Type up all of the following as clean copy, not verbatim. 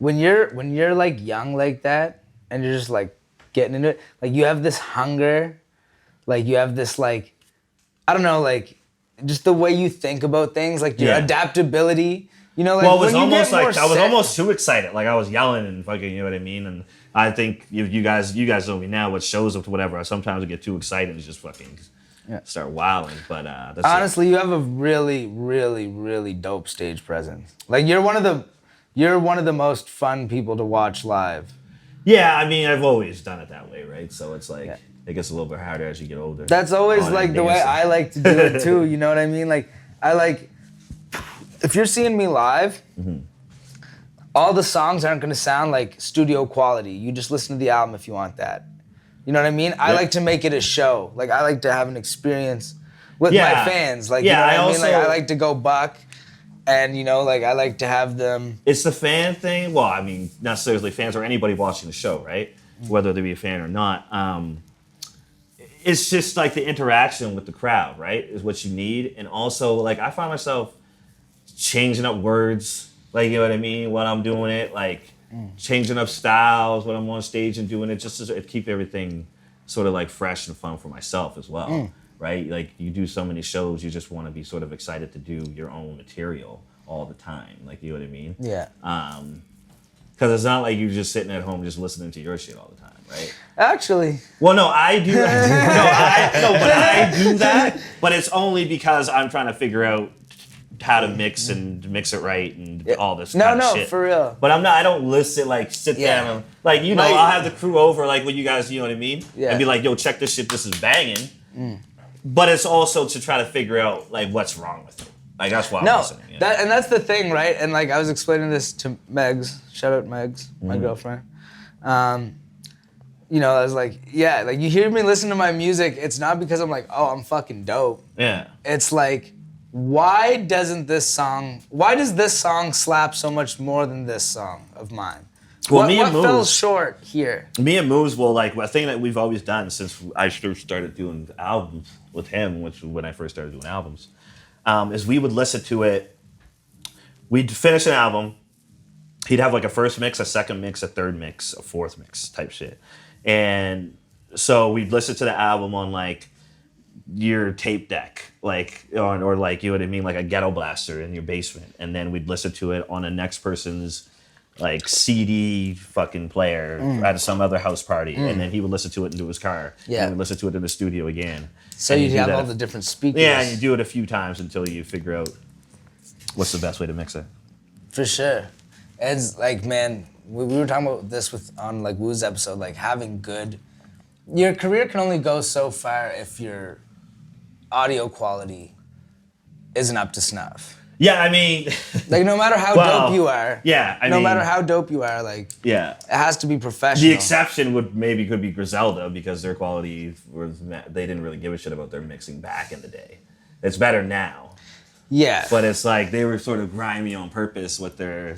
when you're like young like that and you're just like getting into it, like you have this hunger, like you have this like, I don't know, like just the way you think about things, like your adaptability. You know, like well, it was when you almost get more like I was set- almost too excited. Like I was yelling and fucking, you know what I mean? And I think you guys know me now. What shows up to whatever. Sometimes I get too excited and just fucking start wilding. But that's honestly, you have a really, really, really dope stage presence. Like you're one of the most fun people to watch live. Yeah, I mean, I've always done it that way, right? So it's like it gets a little bit harder as you get older. That's always like the way I like to do it too. You know what I mean? Like I like. If you're seeing me live, all the songs aren't gonna sound like studio quality. You just listen to the album if you want that. You know what I mean? I like to make it a show. Like I like to have an experience with my fans. Like you know what I mean? Like I like to go buck, and you know, like I like to have them. It's the fan thing. Well, I mean, not necessarily fans or anybody watching the show, right? Whether they be a fan or not. It's just like the interaction with the crowd, right? Is what you need, and also like I find myself changing up words, like you know what I mean, when I'm doing it, like changing up styles when I'm on stage and doing it, just to keep everything sort of like fresh and fun for myself as well, right? Like you do so many shows, you just want to be sort of excited to do your own material all the time, like you know what I mean? Yeah. Because it's not like you're just sitting at home just listening to your shit all the time, right? Actually. Well, no, I do. But I do that. But it's only because I'm trying to figure out how to mix and mix it right and all this kind of shit. No, for real. But I don't listen, like, sit down and, like, you know, I'll have the crew over, like, when you guys, you know what I mean? Yeah. And be like, yo, check this shit, this is banging. But it's also to try to figure out, like, what's wrong with it. Like, that's why I'm listening. You know? And that's the thing, right? And, like, I was explaining this to Megs. Shout out Megs, my girlfriend. You know, I was like, yeah, like, you hear me listen to my music, it's not because I'm like, oh, I'm fucking dope. Yeah. It's like, why does this song slap so much more than this song of mine? Well, what fell short here? Me and Moves will, like, a thing that we've always done since I started doing albums with him, which when I first started doing albums, is we would listen to it. We'd finish an album. He'd have like a first mix, a second mix, a third mix, a fourth mix type shit. And so we'd listen to the album on like your tape deck, like or like, you know what I mean, like a ghetto blaster in your basement, and then we'd listen to it on the next person's like CD fucking player at some other house party, and then he would listen to it into his car, and we'd listen to it in the studio again. So you'd have all the different speakers. Yeah, and you do it a few times until you figure out what's the best way to mix it. For sure. It's like, man, we were talking about this on like Woo's episode, like having good, your career can only go so far if your audio quality isn't up to snuff. Yeah, I mean, like no matter how dope you are. Yeah, no matter how dope you are, like it has to be professional. The exception could be Griselda, because their quality they didn't really give a shit about their mixing back in the day. It's better now. Yeah, but it's like they were sort of grimy on purpose with their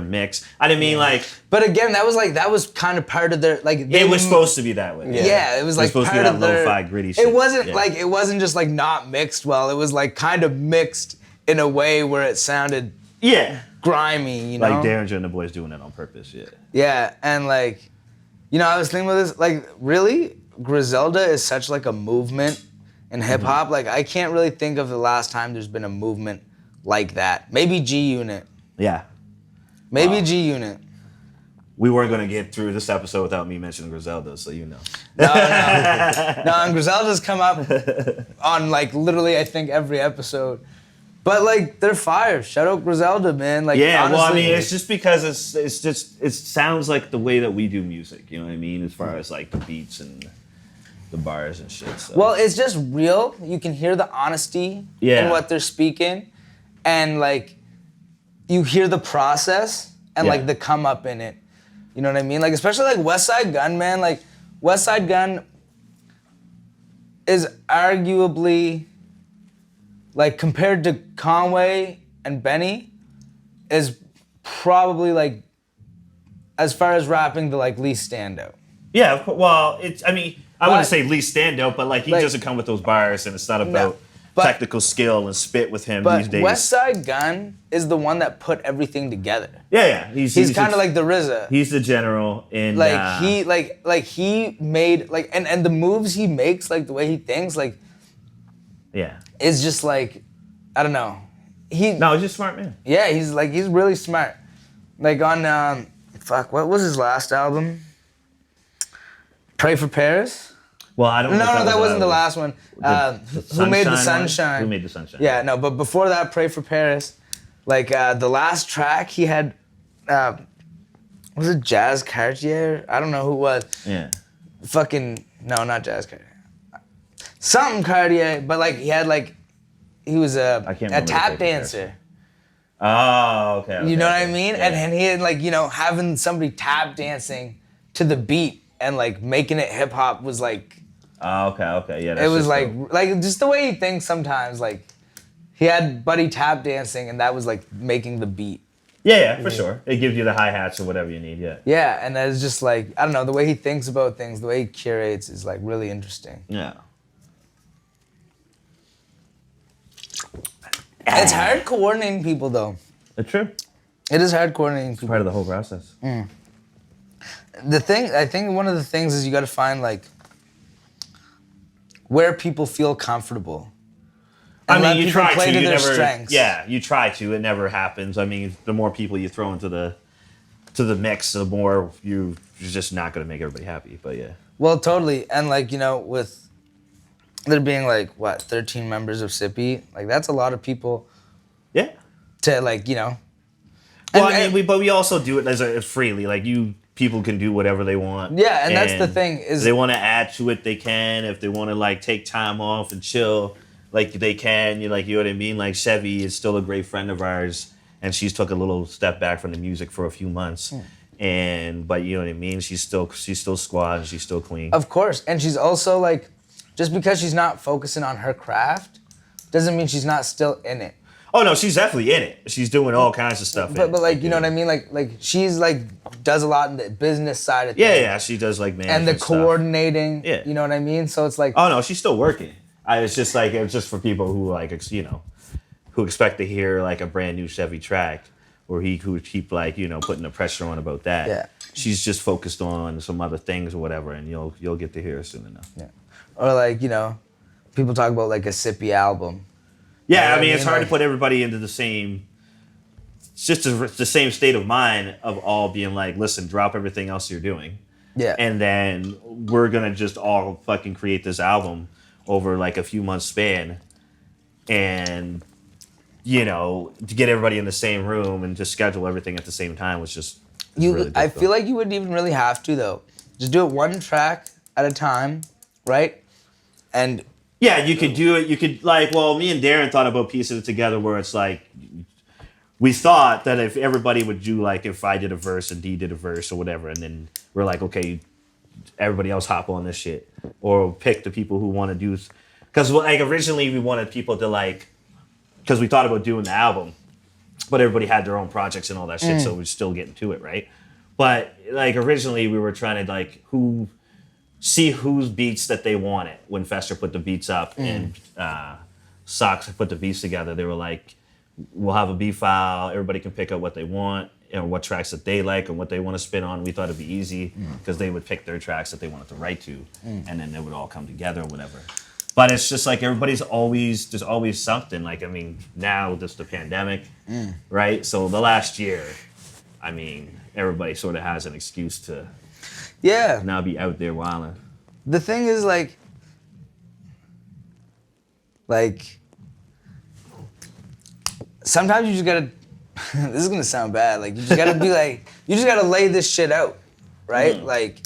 mix. I didn't mean like. But again, that was kind of part of their like. It was supposed to be that way. Yeah, it was like supposed part to be of that their lo-fi gritty shit. It wasn't like it wasn't just like not mixed well. It was like kind of mixed in a way where it sounded grimy, you know. Like Derringer and the boys doing it on purpose. Yeah. Yeah, and like, you know, I was thinking about this. Like, really, Griselda is such like a movement in hip hop. Like, I can't really think of the last time there's been a movement like that. Maybe G Unit. Yeah. Maybe G Unit. We weren't going to get through this episode without me mentioning Griselda, so you know. No, and Griselda's come up on like literally I think every episode. But like they're fire. Shout out Griselda, man. Like yeah, honestly, well, I mean, it's just because it sounds like the way that we do music. You know what I mean? As far as like the beats and the bars and shit. So. Well, it's just real. You can hear the honesty in what they're speaking, and like you hear the process and like the come up in it. You know what I mean? Like especially like West Side Gun, man. Like West Side Gun is arguably, like compared to Conway and Benny, is probably like, as far as rapping, the like least standout. Yeah, well, I wouldn't say least standout, but like he doesn't come with those bars, and it's not about technical skill and spit with him these days. West Side Gun is the one that put everything together. Yeah. He's kind of like the RZA. He's the general in he made like and the moves he makes, like the way he thinks, like is just like, I don't know. He's just a smart man. Yeah, he's really smart. Like on what was his last album? Pray for Paris? Well, I don't know. No, that wasn't the last one. Who Made the Sunshine? Who Made the Sunshine? Yeah, no, but before that, Pray for Paris. Like the last track he had, was it Jazz Cartier? I don't know who it was. Yeah. No, not Jazz Cartier. Something Cartier, but like he was a tap dancer. Oh, okay. You know what I mean? Yeah. And he had like, having somebody tap dancing to the beat and like making it hip hop was like. Oh, okay. Yeah. It was like just the way he thinks sometimes. Like he had Buddy tap dancing and that was like making the beat. Yeah, for sure. It gives you the hi-hats or whatever you need, yeah. Yeah, and it's just like, I don't know, the way he thinks about things, the way he curates is like really interesting. Yeah. It's hard coordinating people though. It's true. It is hard coordinating people. It's part of the whole process. I think one of the things is you got to find like where people feel comfortable. I mean, you try play to their never. strengths. Yeah, you try to. It never happens. I mean, the more people you throw into the mix, the more you're just not going to make everybody happy. But yeah. Well, totally, and like with there being like 13 members of Sippy, like that's a lot of people. Yeah. To like Well, but we also do it as freely. Like people can do whatever they want. Yeah, and that's the thing is if they want to add to it, they can. If they want to like take time off and chill, like they can. You know what I mean? Like Chevy is still a great friend of ours, and she's took a little step back from the music for a few months. But you know what I mean? She's still squad and she's still queen. Of course, and she's also like, just because she's not focusing on her craft, doesn't mean she's not still in it. Oh no, she's definitely in it. She's doing all kinds of stuff. But like you know what I mean? Like she's like does a lot in the business side of things. Yeah, she does like management and the coordinating. Yeah, you know what I mean? So it's like, oh no, she's still working. It's just for people who like who expect to hear like a brand new Chevy track, or who keep like putting the pressure on about that. Yeah, she's just focused on some other things or whatever, and you'll get to hear her soon enough. Yeah, or like people talk about like a Sippy album. Yeah, I mean, it's hard to put everybody into the same. It's just the same state of mind of all being like, listen, drop everything else you're doing. Yeah. And then we're gonna just all fucking create this album over like a few months span, and to get everybody in the same room and just schedule everything at the same time was just. Really I feel like you wouldn't even really have to though. Just do it one track at a time, right? And. Yeah, you could do it. You could me and Darren thought about piecing it together where it's like, we thought that if everybody would do like, if I did a verse and D did a verse or whatever, and then we're like, okay, everybody else hop on this shit, or pick the people who want to do, because like originally we wanted people to like, because we thought about doing the album, but everybody had their own projects and all that shit, so we're still getting to it, right? But like originally we were trying to like see whose beats that they wanted when Fester put the beats up and Sox put the beats together. They were like, we'll have a beat file. Everybody can pick up what they want and what tracks that they like and what they want to spin on. We thought it'd be easy because they would pick their tracks that they wanted to write to, and then they would all come together or whatever. But it's just like there's always something. Like, I mean, now just the pandemic, right? So the last year, I mean, everybody sort of has an excuse to now be out there wilding. The thing is like sometimes you just gotta this is gonna sound bad, like you just gotta be like, you just gotta lay this shit out, right? Like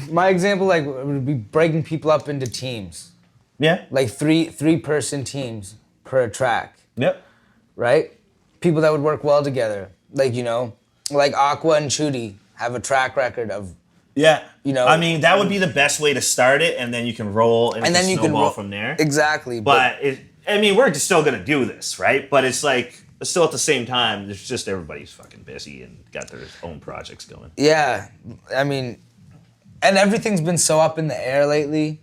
my example would be breaking people up into teams. Yeah. Like three-person teams per track. Yep. Right? People that would work well together. Like, like Aqua and Chudy have a track record of. Yeah. I mean, that would be the best way to start it, and then you can roll and then you snowball from there. Exactly. But we're still gonna do this, right? But it's like, still at the same time, it's just everybody's fucking busy and got their own projects going. Yeah. I mean, and everything's been so up in the air lately.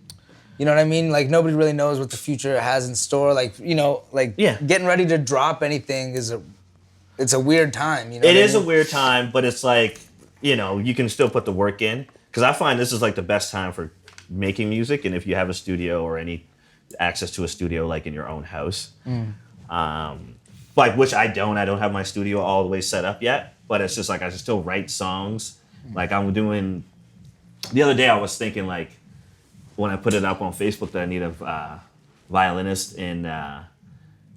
You know what I mean? Like nobody really knows what the future has in store. Like, you know, like getting ready to drop anything it's a weird time. You know, it is a weird time, but it's like, you know, you can still put the work in. Because I find this is like the best time for making music, and if you have a studio or any access to a studio, like in your own house, like which I don't have my studio all the way set up yet, but it's just like I still write songs. Like I'm doing. The other day I was thinking like when I put it up on Facebook that I need a violinist and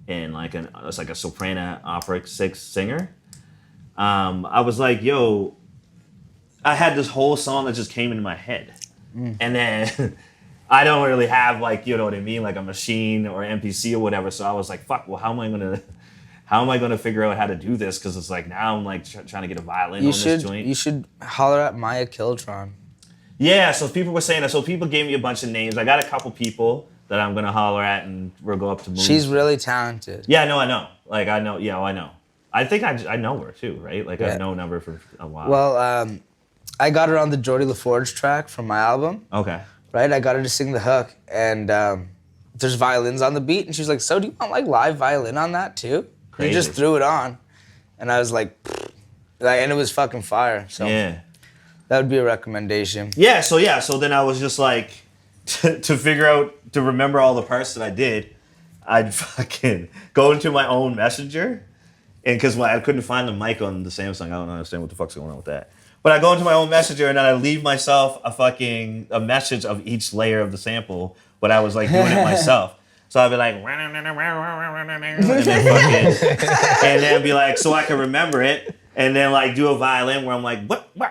like it's like a soprano opera singer. I was like, yo, I had this whole song that just came into my head, and then I don't really have like, you know what I mean, like a machine or MPC or whatever. So I was like, fuck. Well, how am I gonna figure out how to do this? Because it's like now I'm like trying to get a violin on this joint. You should holler at Maya Kiltron. Yeah, so people were saying that. So people gave me a bunch of names. I got a couple people that I'm gonna holler at, and we'll go up to movies. She's really talented. Yeah, no, I know. Like I know. Yeah, I know. I think I know her too, right? Like I've known her for a while. Well, I got her on the Geordie LaForge track from my album. Okay. Right, I got her to sing the hook, and there's violins on the beat, and she's like, "So do you want like live violin on that too?" Crazy. He just threw it on, and I was like, and it was fucking fire. So yeah, that would be a recommendation. Yeah, so then I was just like, to figure out, to remember all the parts that I did, I'd fucking go into my own messenger, and because I couldn't find the mic on the Samsung, I don't understand what the fuck's going on with that. But I go into my own messenger and then I leave myself a message of each layer of the sample, but I was like doing it myself. So I'd be like, and then be like, so I can remember it, and then like do a violin where I'm like, what? So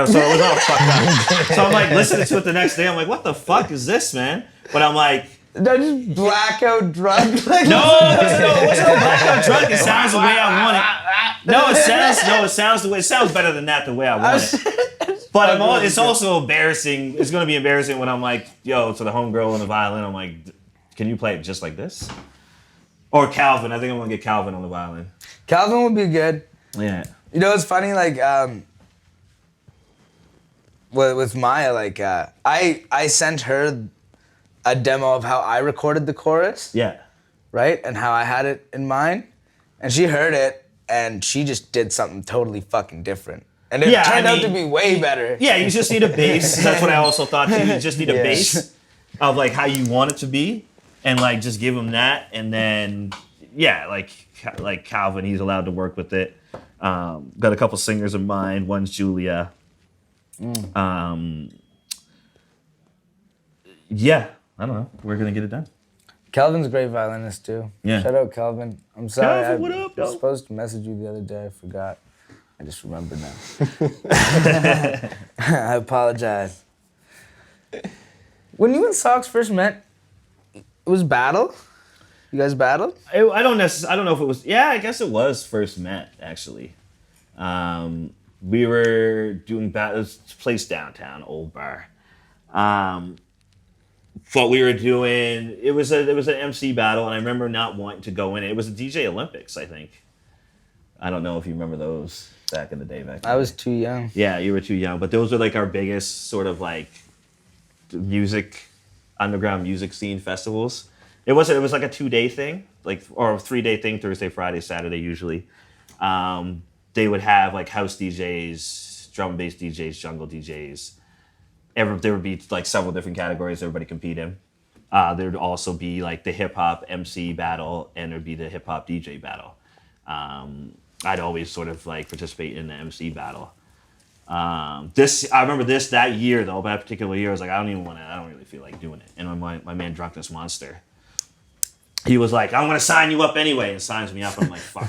it was all fucked up. So I'm like listening to it the next day. I'm like, what the fuck is this, man? But I'm like, did I just blackout drunk? No, it wasn't blackout drunk. It sounds the way I want it. It sounds better than that the way I want it. But it's also embarrassing. It's going to be embarrassing when I'm like, yo, to the homegirl on the violin, I'm like, can you play it just like this? Or Calvin. I think I'm going to get Calvin on the violin. Calvin would be good. Yeah. You know, it's funny, like, with Maya, like, I sent her a demo of how I recorded the chorus. Yeah. Right? And how I had it in mind. And she heard it, and she just did something totally fucking different. And it turned out to be way better. Yeah, you just need a bass. That's what I also thought too. You just need a bass of like how you want it to be, and like just give him that, and then like Calvin, he's allowed to work with it. Got a couple singers in mind. One's Julia. Yeah, I don't know. We're gonna get it done. Calvin's a great violinist too. Yeah. Shout out Calvin. I'm sorry. Calvin, what up, I was yo? supposed to message you the other day. I forgot. I just remembered now. I apologize. When you and Socks first met, it was battle? You guys battled? I don't know if it was. Yeah, I guess it was first met actually. We were doing this place downtown, old bar. What we were doing, it was an MC battle, and I remember not wanting to go in it. It was a DJ Olympics, I think. I don't know if you remember those back in the day. I was too young. Yeah, you were too young, but those were like our biggest sort of like underground music scene festivals. It was like a 2-day thing, like, or a 3-day thing, Thursday, Friday, Saturday usually. They would have like house DJs, drum and bass DJs, jungle DJs. There would be like several different categories everybody compete in. There would also be like the hip hop MC battle, and there'd be the hip hop DJ battle. I'd always sort of like participate in the MC battle. I remember that year though, that particular year, I was like, I don't really feel like doing it. And my man Drunkness Monster, he was like, I'm gonna sign you up anyway, and signs me up. I'm like, fuck.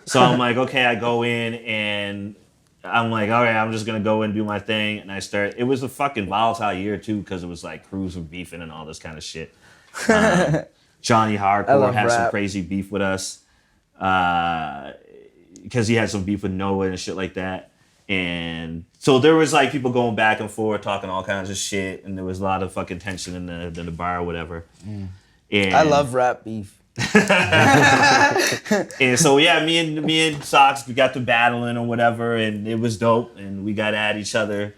So I'm like, okay, I go in and I'm like, all right, I'm just gonna go and do my thing. And it was a fucking volatile year too, because it was like crews were beefing and all this kind of shit. Johnny Hardcore had some crazy beef with us. Because he had some beef with Noah and shit like that. And so there was like people going back and forth, talking all kinds of shit, and there was a lot of fucking tension in the bar or whatever. And I love rap beef. And so yeah, me and Socks, we got to battling or whatever, and it was dope, and we got at each other.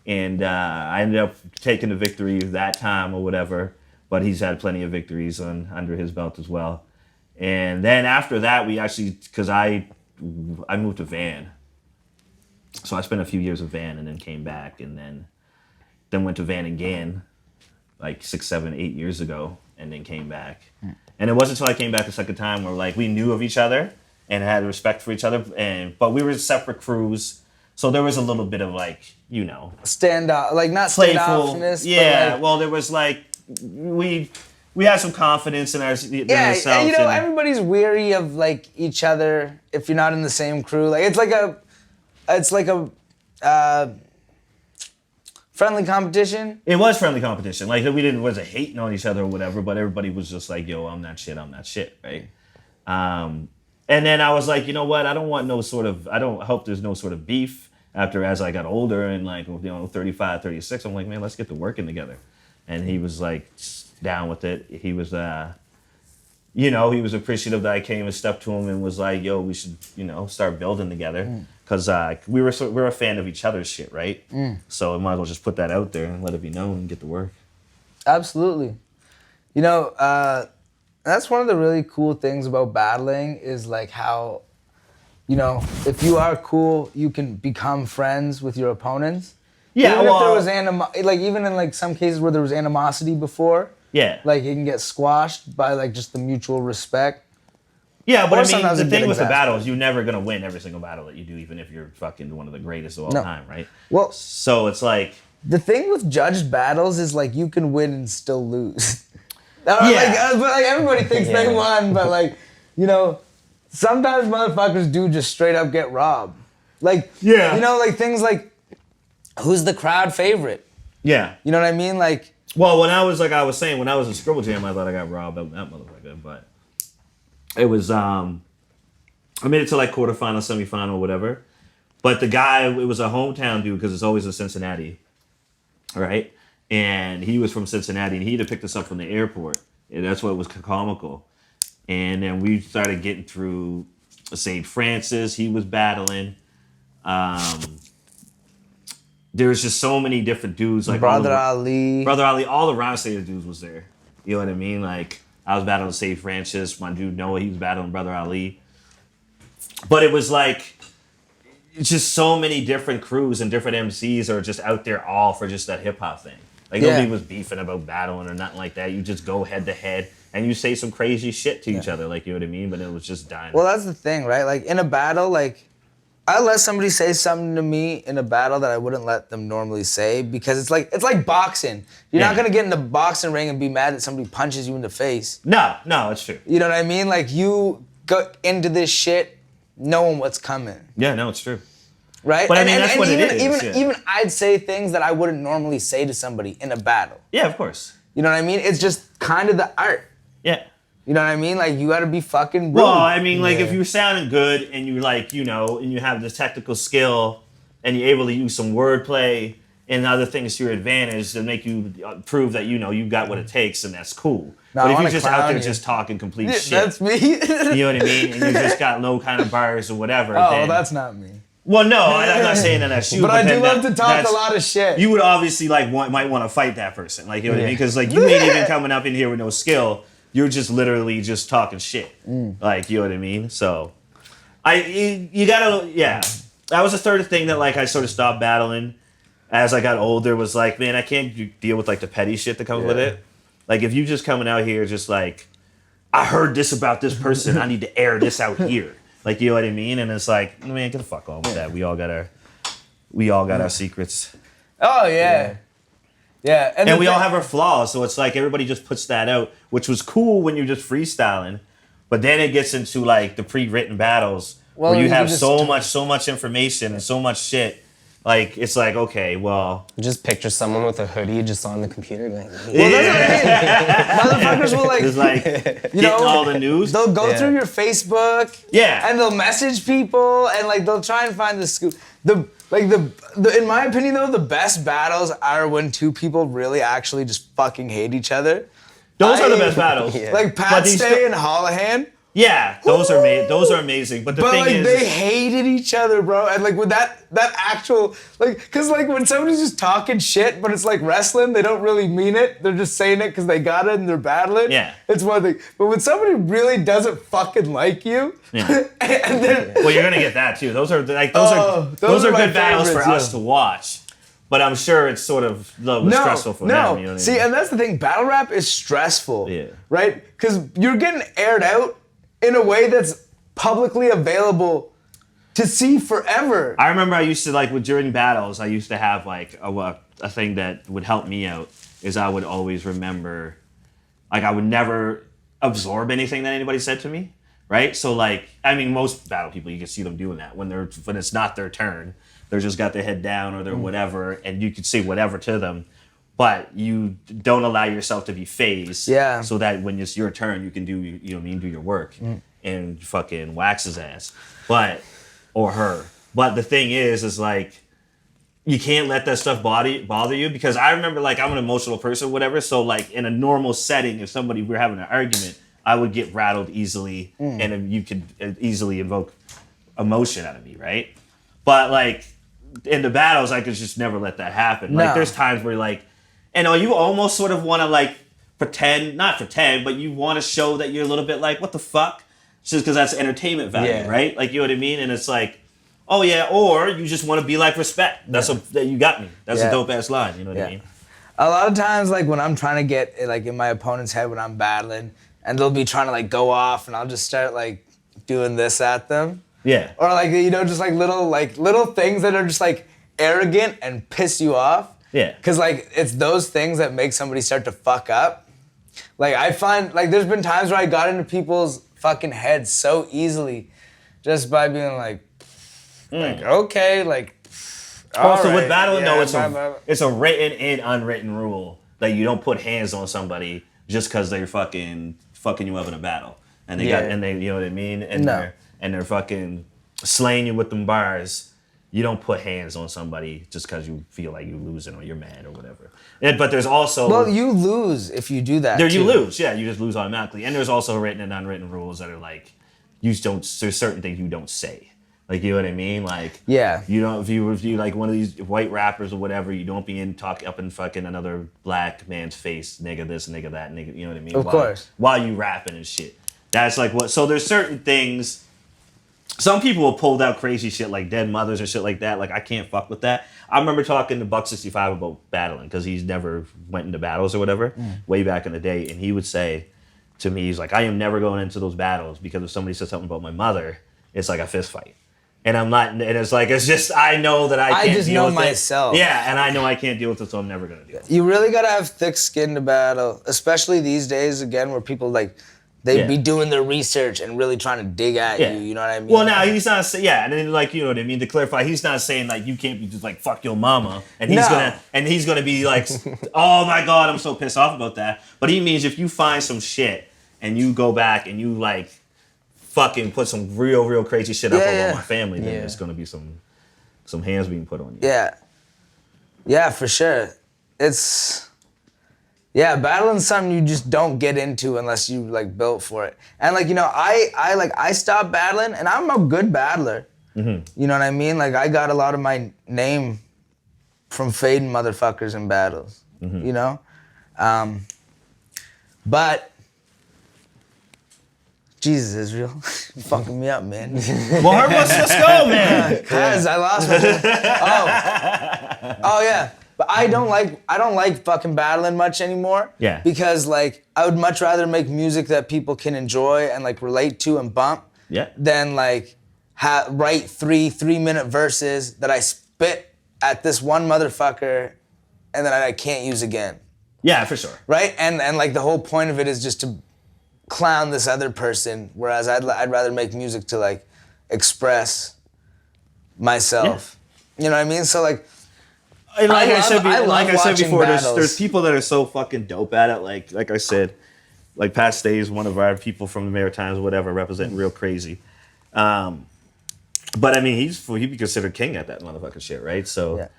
And I ended up taking the victory that time or whatever. But he's had plenty of victories under his belt as well. And then after that, we actually, because I moved to Van. So I spent a few years with Van and then came back and then went to Van again like 6, 7, 8 years ago and then came back. And it wasn't until I came back the second time where like we knew of each other and had respect for each other. But we were separate crews. So there was a little bit of like, Standoff, like not playful. standoffness. Yeah, but like, well, there was like, we had some confidence in ourselves. And, everybody's weary of like each other if you're not in the same crew. Like it's like a friendly competition. It was friendly competition. Like we wasn't hating on each other or whatever, but everybody was just like, yo, I'm that shit, right? And then I was like, you know what? I hope there's no sort of beef as I got older and like, 35, 36. I'm like, man, let's get to working together. And he was like down with it. He was, he was appreciative that I came and stepped to him and was like, yo, we should, start building together. Because we're a fan of each other's shit, right? So I might as well just put that out there and let it be known and get to work. Absolutely. That's one of the really cool things about battling is like how, if you are cool, you can become friends with your opponents. Yeah, even if there was even in like some cases where there was animosity before. Yeah. Like it can get squashed by like just the mutual respect. Yeah, but the thing with the battle is you're never gonna win every single battle that you do, even if you're fucking one of the greatest of all time, right? Well, so it's like the thing with judged battles is like you can win and still lose. But like everybody thinks they won, but like sometimes motherfuckers do just straight up get robbed. Like like things like who's the crowd favorite? Yeah, you know what I mean? Like, well, when I was in Scribble Jam, I thought I got robbed of that motherfucker, but. It was, I made it to like quarterfinal, semifinal, whatever. But the guy, it was a hometown dude because it's always in Cincinnati, right? And he was from Cincinnati and he had picked us up from the airport. And that's what was comical. And then we started getting through St. Francis. He was battling. There was just so many different dudes. Like Brother Ali, all the Round State dudes was there. You know what I mean? Like, I was battling St. Francis. My dude Noah, he was battling Brother Ali. But it was like, it's just so many different crews and different MCs are just out there all for just that hip hop thing. Like nobody was beefing about battling or nothing like that. You just go head to head and you say some crazy shit to each other, like, you know what I mean? But it was just dying. Well, that's the thing, right? Like in a battle, like I let somebody say something to me in a battle that I wouldn't let them normally say because it's like boxing. You're not gonna get in the boxing ring and be mad that somebody punches you in the face. No, it's true. You know what I mean? Like you go into this shit knowing what's coming. Yeah, no, it's true. Right? But I mean, that's what it is. Even I'd say things that I wouldn't normally say to somebody in a battle. Yeah, of course. You know what I mean? It's just kind of the art. Yeah. You know what I mean? Like, you gotta be fucking rude. Well, I mean, like, if you're sounding good and you like, and you have this technical skill and you're able to use some wordplay and other things to your advantage that make you prove that, you got what it takes, and that's cool. No, but if you're just out there just talking complete shit. That's me. You know what I mean? And you just got low kind of bars or whatever. Well, that's not me. Well, no, I'm not saying that that's you. But I do love to talk a lot of shit. You would obviously, might want to fight that person. Like, you know what I mean? Because, like, you ain't even coming up in here with no skill. You're just literally just talking shit. Like, you know what I mean? So, you gotta, That was the third thing that, like, I sort of stopped battling as I got older was like, man, I can't deal with, like, the petty shit that comes with it. Like, if you just coming out here just like, I heard this about this person, I need to air this out here. Like, you know what I mean? And it's like, man, get the fuck on with that. We all got our secrets. Oh, yeah. Yeah, and we all have our flaws, so it's like everybody just puts that out, which was cool when you're just freestyling, but then it gets into like the pre-written battles where you have so much information and so much shit. Like, it's like, okay, well, you just picture someone with a hoodie just on the computer going, motherfuckers will like, just like getting all the news. They'll go through your Facebook, and they'll message people, and like they'll try and find the scoop. In my opinion though, the best battles are when two people really actually just fucking hate each other. Those are the best battles. Like Pat Stay and Hollahan. Yeah, those are amazing. But the But thing like is, they hated each other, bro. And like with that actual like, cause like when somebody's just talking shit, but it's like wrestling, they don't really mean it. They're just saying it because they got it and they're battling. Yeah. It's one thing. But when somebody really doesn't fucking like you, Yeah. and then well, you're gonna get that too. Those are like those those are are my good battles for favorites, us yeah. to watch. But I'm sure it's sort of a little bit stressful for them. You know what I See, mean? and that's the thing. Battle rap is stressful. Yeah. Right? Because you're getting aired out in a way that's publicly available to see forever. I remember I used to during battles, I used to have like a thing that would help me out is I would always remember, like I would never absorb anything that anybody said to me, right? So like, I mean, most battle people, you can see them doing that when it's not their turn. They're just got their head down or they're whatever, and you can say whatever to them, but you don't allow yourself to be phased. Yeah. So that when it's your turn, you can do do your work and fucking wax his ass, or her. But the thing is like you can't let that stuff bother you because I remember like I'm an emotional person, whatever. So like in a normal setting, if we're having an argument, I would get rattled easily, and you could easily invoke emotion out of me, right? But like in the battles, I could just never let that happen. No. Like there's times where like, you almost sort of want to like not pretend, but you want to show that you're a little bit like, what the fuck? Just because that's entertainment value, Yeah. right? Like, you know what I mean? And it's like, oh yeah, or you just want to be like respect. That you got me. That's a dope ass line. You know what I mean? A lot of times, like when I'm trying to get like in my opponent's head when I'm battling, and they'll be trying to like go off, and I'll just start like doing this at them. Yeah. Or like just like little things that are just like arrogant and piss you off. Yeah. Cause like it's those things that make somebody start to fuck up. Like I find like there's been times where I got into people's fucking heads so easily, just by being like okay, like. Also, with battling, yeah, it's a written and unwritten rule that you don't put hands on somebody just because they're fucking you up in a battle, and they you know what I mean, and they're fucking slaying you with them bars. You don't put hands on somebody just because you feel like you're losing or you're mad or whatever. But there's also you lose if you do that. you lose, yeah, you just lose automatically. And there's also written and unwritten rules that are like there's certain things you don't say. Like, you know what I mean? Like, yeah. You don't, if you like one of these white rappers or whatever, you don't be in talk up in fucking another black man's face, nigga this, nigga that, nigga, you know what I mean? Of course. While you rapping and shit. That's like so there's certain things, some people will pull out crazy shit like dead mothers and shit like that. Like, I can't fuck with that. I remember talking to Buck 65 about battling, because he's never went into battles or whatever, way back in the day, and he would say to me, he's like, I am never going into those battles, because if somebody says something about my mother, it's like a fist fight. And I'm not, and it's like, it's just, I know that I can't just deal know with myself. it. Yeah, and I know I can't deal with it, so I'm never going to do it. You really gotta have thick skin to battle, especially these days, again, where people like, they be doing their research and really trying to dig at you, you know what I mean? Well, now he's not saying, and then like, you know what I mean, to clarify, he's not saying like, you can't be just like, fuck your mama, and he's gonna be like, oh my God, I'm so pissed off about that. But he means if you find some shit, and you go back and you like, fucking put some real crazy shit up over my family, then there's gonna be some hands being put on you. Yeah, for sure. Battling's something you just don't get into unless you like built for it. And like, I stopped battling, and I'm a good battler. Mm-hmm. You know what I mean? Like, I got a lot of my name from fading motherfuckers in battles. Mm-hmm. You know, but. Jesus, Israel, you're fucking me up, man. Well, let's go, man. Cause I lost my. Oh yeah, but I don't like fucking battling much anymore. Yeah. Because like I would much rather make music that people can enjoy and like relate to and bump. Yeah. Than like write 3-minute verses that I spit at this one motherfucker, and then I can't use again. Yeah, for sure. Right, and like the whole point of it is just to clown this other person, whereas I'd rather make music to like express myself. Yeah. You know what I mean? So like, I said before, battles. there's people that are so fucking dope at it. Like I said, like Pat Stay is one of our people from the Maritimes or whatever, representing real crazy. But I mean, he'd be considered king at that motherfucking shit, right? So.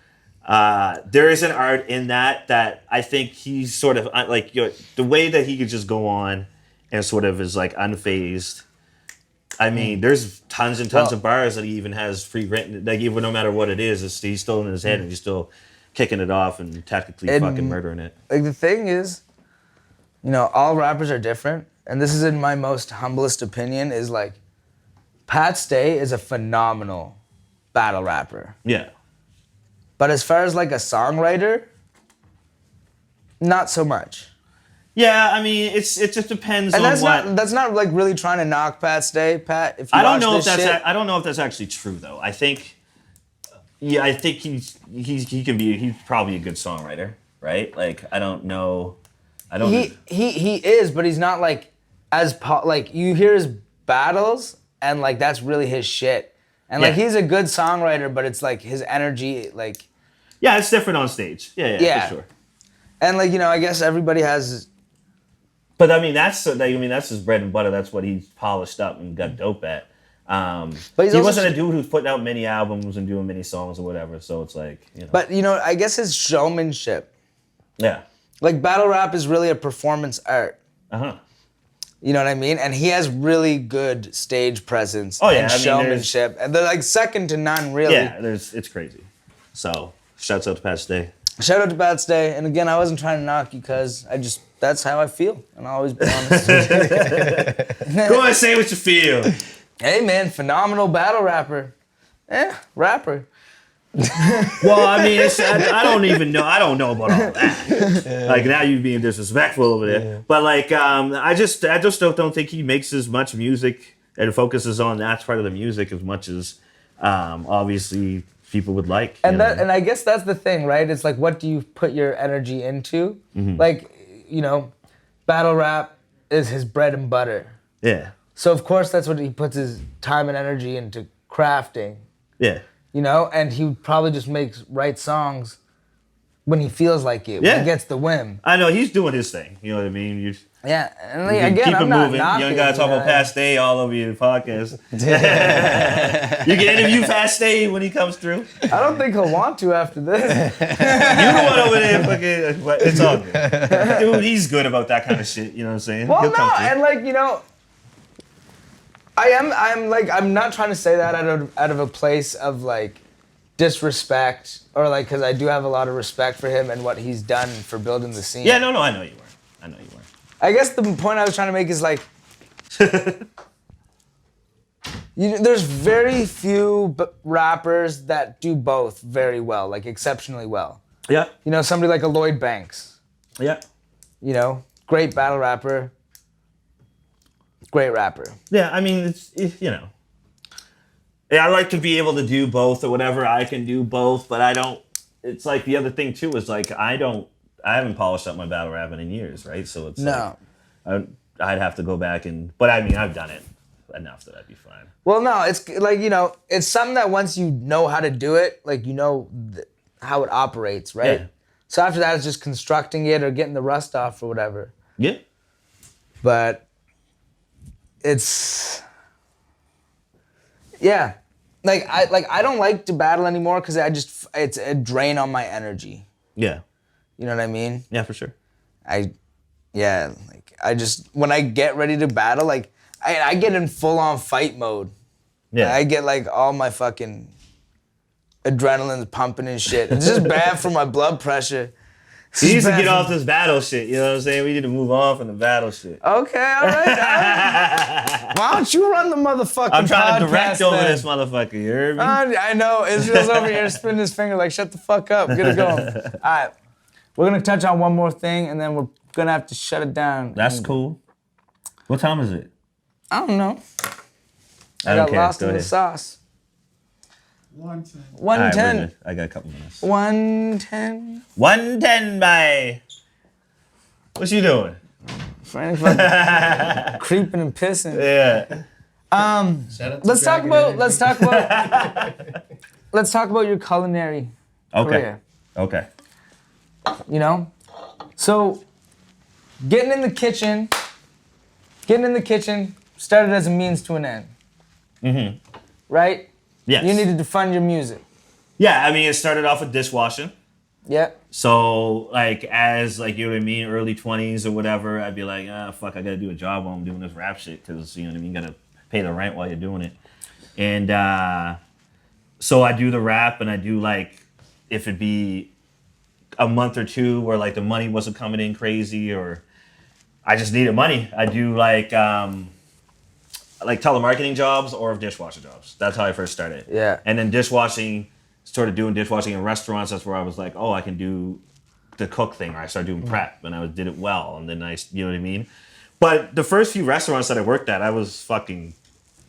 Yeah. There is an art in that I think he's sort of like the way that he could just go on and sort of is like unfazed I mean, there's tons and tons of bars that he even has pre-written. Like even no matter what it is, he's still in his head and he's still kicking it off and tactically fucking murdering it. Like the thing is, all rappers are different, and this is in my most humblest opinion. Is like, Pat Stay is a phenomenal battle rapper. Yeah. But as far as like a songwriter, not so much. Yeah, I mean, it just depends And on that's not like really trying to knock Pat Stay, Pat. If you I don't watch know if this that's shit, I don't know if that's actually true though. I think he's probably a good songwriter, right? Like I don't know. he is, but he's not like like you hear his battles and like that's really his shit. And like he's a good songwriter, but it's like his energy like yeah, it's different on stage. Yeah, for sure. And like I guess everybody has. But I mean that's his bread and butter. That's what he's polished up and got dope at. But he wasn't a dude who's putting out many albums and doing many songs or whatever. So it's like But I guess his showmanship. Yeah. Like battle rap is really a performance art. Uh-huh. You know what I mean? And he has really good stage presence and showmanship. And they're like second to none, really. Yeah, it's crazy. So shouts out to Pat Stay. Shout out to Pat Stay. And again, I wasn't trying to knock you because that's how I feel. And I'll always be honest. Go on, say what you feel. Hey man, phenomenal battle rapper. Rapper. Well, I mean, I don't even know. I don't know about all that. Like now you're being disrespectful over there. Yeah. But like, I just don't think he makes as much music and focuses on that part of the music as much as obviously people would like. And I guess that's the thing, right? It's like, what do you put your energy into? Mm-hmm. Like, battle rap is his bread and butter. Yeah. So of course that's what he puts his time and energy into crafting. Yeah. And he probably just write songs when he feels like it, when he gets the whim. I know, he's doing his thing, you know what I mean? And like, again, keep I'm it not moving. knocking. Young guy talk about Fast Stay all over your podcast. You can interview Fast Stay when he comes through. I don't think he'll want to after this. You the one over there, fucking, it's all good. Dude, he's good about that kind of shit, you know what I'm saying? Well, no, and like, I'm not trying to say that out of a place of like disrespect or like, because I do have a lot of respect for him and what he's done for building the scene. Yeah, no, I know you were. I guess the point I was trying to make is like, there's very few rappers that do both very well, like exceptionally well. Yeah. Somebody like a Lloyd Banks. Yeah. Great battle rapper. Great rapper. Yeah, I mean, it's Yeah, I like to be able to do both or whatever. I can do both, but I don't. It's like the other thing too is like I haven't polished up my battle rapping in years, right? So it's no. Like, I'd have to go back but I mean, I've done it enough that I'd be fine. Well, no, it's like it's something that once you know how to do it, like how it operates, right? Yeah. So after that, it's just constructing it or getting the rust off or whatever. Yeah. But it's I don't like to battle anymore because it's a drain on my energy. Yeah. You know what I mean? Yeah, for sure. When I get ready to battle, like I get in full on fight mode. Yeah. I get like all my fucking adrenaline's pumping and shit. It's just bad for my blood pressure. He needs to get off this battle shit, you know what I'm saying? We need to move on from the battle shit. Okay, all right. Why don't you run the motherfucking I'm trying to podcast direct over then? this motherfucker, you heard me? I know, Israel's over here spinning his finger like, shut the fuck up, get it going. All right, we're gonna touch on one more thing and then we're gonna have to shut it down. That's cool. What time is it? I don't know. I got lost in the sauce. 110. 110. Right, I got a couple minutes. 110. 110 by. What you doing? Frank fucking creeping and pissing. Yeah. Let's talk about your culinary career. Okay. So getting in the kitchen started as a means to an end. Mm-hmm. Right? Yes. You needed to fund your music. Yeah, I mean, it started off with dishwashing. Yeah. So, like, you know what I mean, early 20s or whatever, I'd be like, fuck, I gotta do a job while I'm doing this rap shit, because, you know what I mean, gotta pay the rent while you're doing it. And so I do the rap, and I do like, if it be a month or two where like the money wasn't coming in crazy, or I just needed money, I do like telemarketing jobs or dishwasher jobs. That's how I first started. Yeah. And then dishwashing, started doing dishwashing in restaurants. That's where I was like, oh, I can do the cook thing. Or I started doing prep, and I did it well. And then you know what I mean? But the first few restaurants that I worked at, I was fucking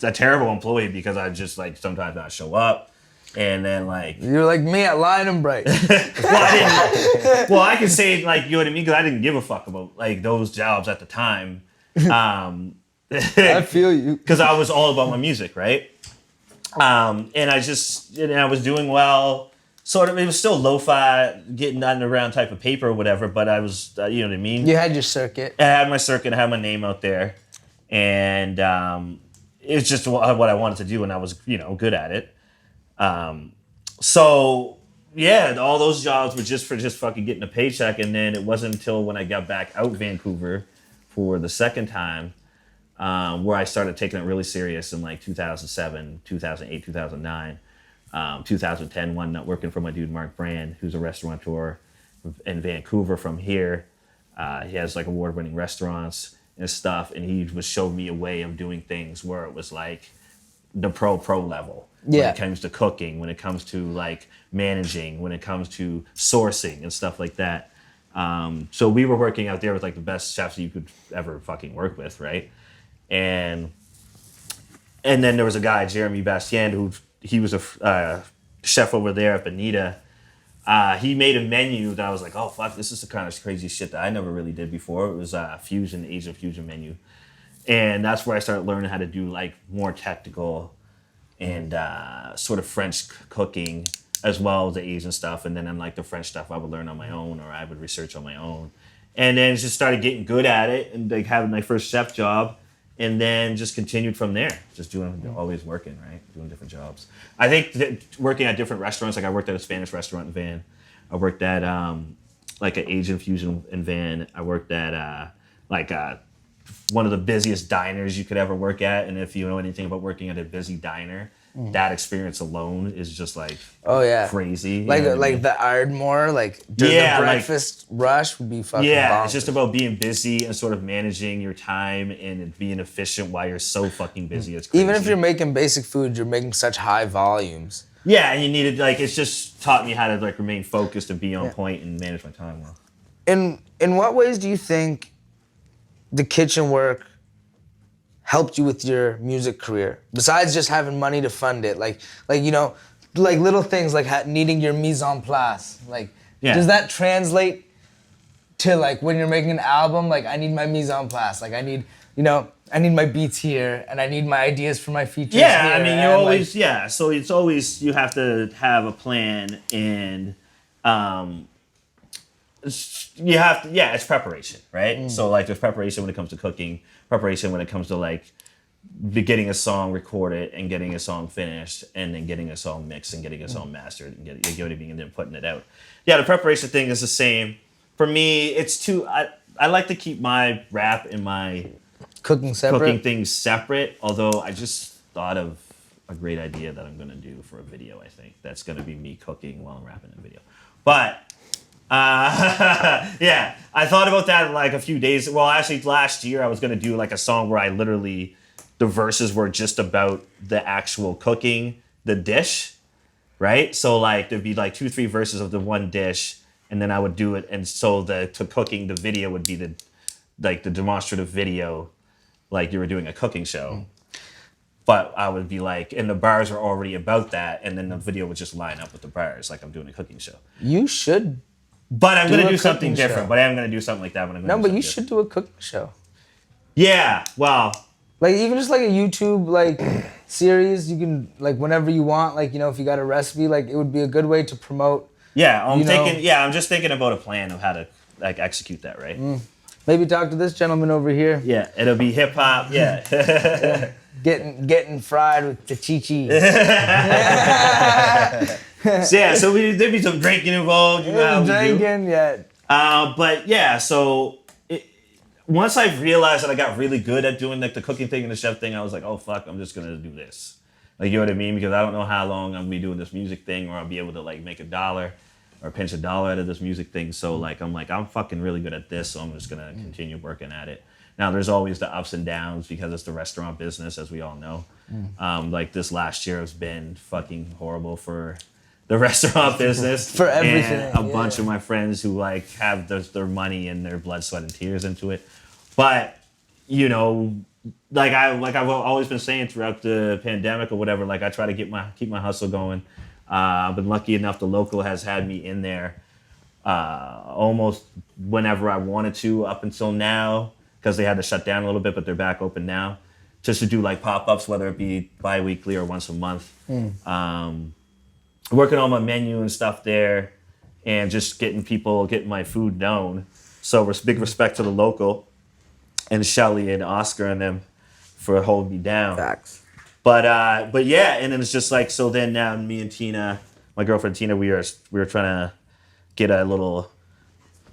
a terrible employee because I just like sometimes not show up. And then like... You're like me at Lion and Bright. well, I can say like, you know what I mean? Because I didn't give a fuck about like those jobs at the time. I feel you. Because I was all about my music, right? And I was doing well. Sort of, it was still lo-fi, getting on around type of paper or whatever, but I was, you know what I mean? You had your circuit. I had my circuit, I had my name out there. And it was just what I wanted to do, and I was, you know, good at it. So, yeah, all those jobs were just for fucking getting a paycheck. And then it wasn't until when I got back out Vancouver for the second time where I started taking it really serious in like 2007, 2008, 2009. 2010, one night working for my dude Mark Brand, who's a restaurateur in Vancouver from here. He has like award-winning restaurants and stuff, and he was showed me a way of doing things where it was like the pro level. When it comes to cooking, when it comes to like managing, when it comes to sourcing and stuff like that. So we were working out there with like the best chefs you could ever fucking work with, right? And then there was a guy, Jeremy Bastien, he was a chef over there at Bonita. He made a menu that I was like, oh fuck, this is the kind of crazy shit that I never really did before. It was a Asian fusion menu. And that's where I started learning how to do like more technical and sort of French cooking as well as the Asian stuff. And then in like the French stuff I would learn on my own, or I would research on my own. And then just started getting good at it and like having my first chef job. And then just continued from there, just always working, right? Doing different jobs. I think working at different restaurants, like I worked at a Spanish restaurant in Van. I worked at like an Asian fusion in Van. I worked at one of the busiest diners you could ever work at. And if you know anything about working at a busy diner, that experience alone is just like crazy. Like the Ardmore, like during the breakfast rush would be fucking bonkers. It's just about being busy and sort of managing your time and being efficient while you're so fucking busy. It's crazy. Even if you're making basic food, you're making such high volumes. Yeah, and you needed like, it's just taught me how to like remain focused and be on point and manage my time well. In what ways do you think the kitchen work helped you with your music career, besides just having money to fund it? Like you know, like little things like needing your mise en place. Like, does that translate to like when you're making an album? Like, I need my mise en place. Like, I need my beats here, and I need my ideas for my features. Yeah, here, I mean, you always So it's always, you have to have a plan, and you have to, it's preparation, right? So like there's preparation when it comes to cooking, preparation when it comes to like getting a song recorded and getting a song finished, and then getting a song mixed and getting a song mastered and and then putting it out. Yeah, the preparation thing is the same. For me, it's I like to keep my rap and my cooking things separate, although I just thought of a great idea that I'm gonna do for a video, I think. That's gonna be me cooking while I'm rapping in a video. But I thought about that like a few days. Well, actually, last year I was gonna do like a song where I literally, the verses were just about the actual cooking, the dish, right? So like there'd be like 2-3 verses of the one dish, and then I would do it. And so cooking, the video would be the demonstrative video, like you were doing a cooking show. But I would be like, and the bars are already about that, and then the video would just line up with the bars, like I'm doing a cooking show. You should. But I'm going to do something different. But I am going to do something like that when I'm going to do something should do a cooking show. Yeah, well. Like even just like a YouTube like series, you can like whenever you want, like, you know, if you got a recipe, like it would be a good way to promote. Yeah, I'm just thinking about a plan of how to like execute that, right? Maybe talk to this gentleman over here. Yeah, it'll be hip hop, yeah. Getting fried with Tachichi. So there'd be some drinking involved. You know how we do. Drinking, yeah. But yeah, so once I realized that I got really good at doing like the cooking thing and the chef thing, I was like, oh fuck, I'm just gonna do this. Like, you know what I mean? Because I don't know how long I'm gonna be doing this music thing, or I'll be able to like make $1 or pinch $1 out of this music thing. So like, I'm fucking really good at this, so I'm just gonna continue working at it. Now there's always the ups and downs because it's the restaurant business, as we all know. Like this last year has been fucking horrible for the restaurant business. For everything, And a bunch of my friends who like have their money and their blood, sweat, and tears into it. But, you know, I've always been saying throughout the pandemic or whatever, like I try to keep my hustle going. I've been lucky enough the local has had me in there almost whenever I wanted to up until now, because they had to shut down a little bit, but they're back open now, just to do like pop-ups, whether it be bi-weekly or once a month. Working on my menu and stuff there, and just getting my food known. So big respect to the local and Shelly and Oscar and them for holding me down. Facts. But yeah, and then it's just like, so then now me and Tina, my girlfriend Tina, we were trying to get a little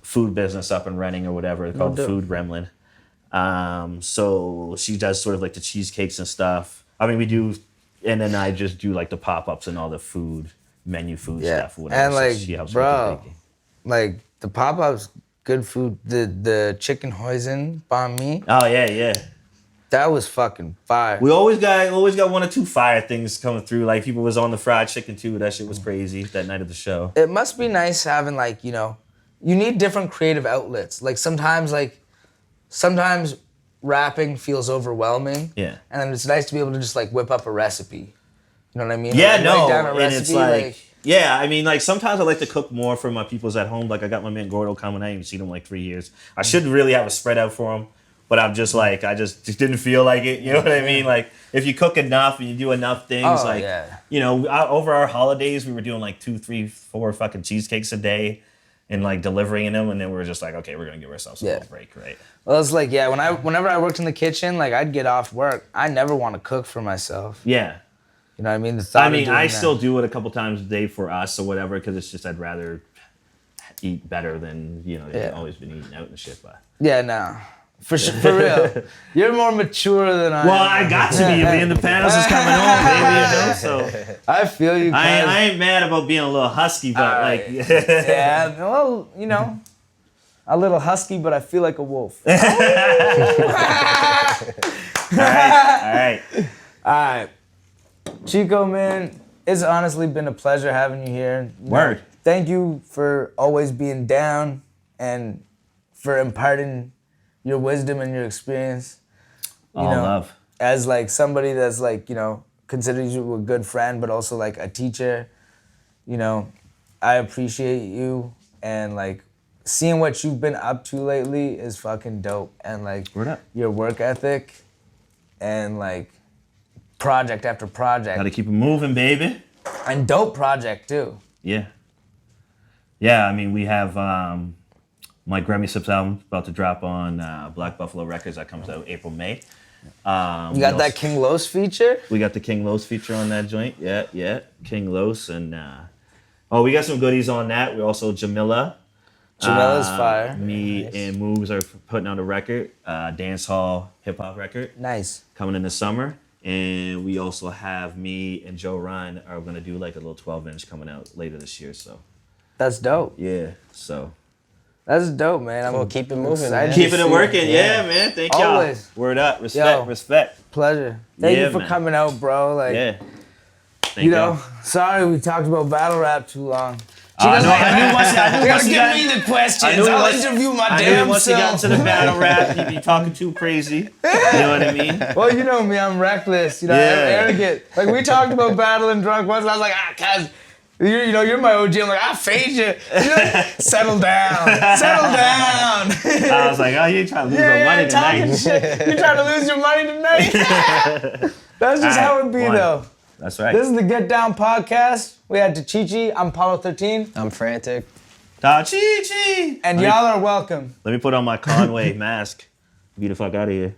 food business up and running or whatever called Food Gremlin. So she does sort of like the cheesecakes and stuff. I mean, we do, and then I just do like the pop-ups and all the menu food stuff or whatever. And like, so she helps bro, with the baking. like the pop-ups, good food. The chicken hoisin banh mi, Oh yeah. that was fucking fire. We always got 1 or 2 fire things coming through. Like people was on the fried chicken too. That shit was crazy that night of the show. It must be nice having like, you know, you need different creative outlets. Like sometimes rapping feels overwhelming. Yeah. And then it's nice to be able to just like whip up a recipe. You know what I mean? Yeah, like, no, write down a and recipe, it's like, yeah, I mean, like sometimes I like to cook more for my peoples at home. Like I got my man Gordo coming. I ain't even seen him in like 3 years. I should really have a spread out for him, but I'm just like, I just didn't feel like it. You know what I mean? Like if you cook enough and you do enough things, you know, over our holidays we were doing like 2, 3, 4 fucking cheesecakes a day, and like delivering them, and then we were just like, okay, we're gonna give ourselves a little break, right? Well, it's like, whenever I worked in the kitchen, like I'd get off work, I never want to cook for myself. Yeah. You know what I mean? I still do it a couple times a day for us or whatever, because it's just I'd rather eat better than, you know, always been eating out and shit. But yeah, no, for real, you're more mature than I am. Well, I got to be. I mean, the panels is coming on, baby. You know, so I feel you. I ain't mad about being a little husky, but like, yeah, well, you know, a little husky, but I feel like a wolf. All right. Chico, man, it's honestly been a pleasure having you here. Word. Thank you for always being down and for imparting your wisdom and your experience. You know, Love. As like somebody that's like, you know, considers you a good friend, but also like a teacher, you know, I appreciate you, and like seeing what you've been up to lately is fucking dope. And like your work ethic and like project after project. Gotta keep it moving, baby. And dope project too. Yeah. Yeah, I mean, we have my Grammy Sips album about to drop on Black Buffalo Records. That comes out April, May. You got that King Los feature? We got the King Los feature on that joint. Yeah. King Los. And we got some goodies on that. We also Jamilla's fire. Me and Moves are putting out a record, dance hall hip hop record. Nice. Coming in the summer. And we also have me and Joe Ryan are gonna do like a little 12-inch coming out later this year. So that's dope. Yeah. So that's dope, man. We'll keep it moving, man. Keeping it working, yeah, man. Thank y'all. Word up, respect. Pleasure. Thank you for coming out, bro. Like, yeah. You know, sorry we talked about battle rap too long. I knew once you got me the questions. I'll interview my damn self. I knew once you got to the battle rap, you'd be talking too crazy. You know what I mean? Well, you know me, I'm reckless. You know, I'm arrogant. Like we talked about battling drunk once, and I was like, cuz, you're my OG. I'm like, I'll fade you. You're like, settle down. I was like, you trying to lose your money tonight. Shit. You trying to lose your money tonight? That's just how it be, though. That's right. This is the Get Down podcast. We had Tachichi. I'm Paulo 13. I'm Frantic. Tachichi. And y'all are welcome. Let me put on my Conway mask. Get the fuck out of here.